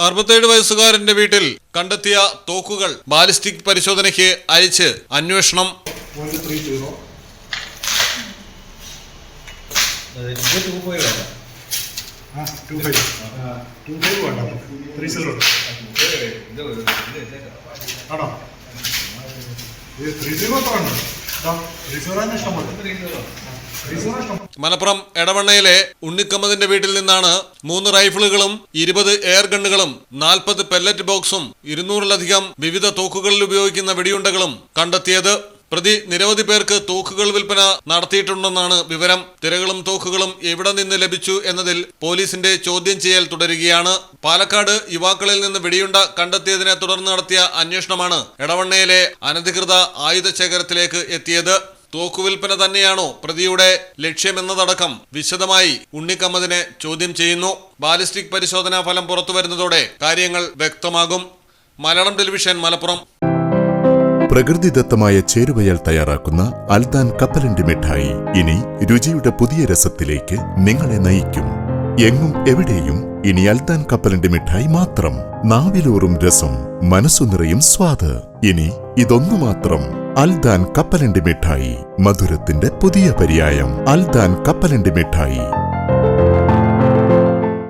67 വയസ്സുകാരന്റെ വീട്ടിൽ കണ്ടെത്തിയ തോക്കുകൾ ബാലിസ്റ്റിക് പരിശോധനയ്ക്ക് അയച്ച് അന്വേഷണം. മലപ്പുറം എടവണ്ണയിലെ ഉണ്ണിക്കമ്മദിന്റെ വീട്ടിൽ നിന്നാണ് 3 റൈഫിളുകളും 20 എയർ ഗണ്ണുകളും 40 പെല്ലറ്റ് ബോക്സും 200-ലധികം വിവിധ തോക്കുകളിൽ ഉപയോഗിക്കുന്ന വെടിയുണ്ടകളും കണ്ടെത്തിയത്. പ്രതി നിരവധി പേർക്ക് തോക്കുകൾ വിൽപ്പന നടത്തിയിട്ടുണ്ടെന്നാണ് വിവരം. തിരകളും തോക്കുകളും എവിടെ നിന്ന് ലഭിച്ചു എന്നതിൽ പോലീസിന്റെ ചോദ്യം ചെയ്യൽ തുടരുകയാണ്. പാലക്കാട് യുവാക്കളിൽ നിന്ന് വെടിയുണ്ട കണ്ടെത്തിയതിനെ തുടർന്ന് നടത്തിയ അന്വേഷണമാണ് എടവണ്ണയിലെ അനധികൃത ആയുധ ശേഖരത്തിലേക്ക് എത്തിയത്. തോക്കുവിൽപ്പന തന്നെയാണോ പ്രതിയുടെ ലക്ഷ്യമെന്നതടക്കം വിശദമായി ഉണ്ണിക്കമ്മദിനെ ചോദ്യം ചെയ്യുന്നു. ബാലിസ്റ്റിക് പരിശോധനാ ഫലം പുറത്തുവരുന്നതോടെ കാര്യങ്ങൾ വ്യക്തമാകും. മലയാളം ടെലിവിഷൻ, മലപ്പുറം. പ്രകൃതിദത്തമായ ചേരുവയാൽ തയ്യാറാക്കുന്ന അൽദാൻ കപ്പലണ്ടി മിഠായി ഇനി രുചിയുടെ പുതിയ രസത്തിലേക്ക് നിങ്ങളെ നയിക്കും. എങ്ങും എവിടെയും ഇനി അൽദാൻ കപ്പലണ്ടി മിഠായി മാത്രം. നാവിലൂറും രസം, മനസ്സു നിറയും സ്വാദ്. ഇനി ഇതൊന്നു മാത്രം. അൽദാൻ കപ്പലണ്ടി മിഠായി, മധുരത്തിന്റെ പുതിയ പര്യായം. അൽദാൻ കപ്പലണ്ടി മിഠായി.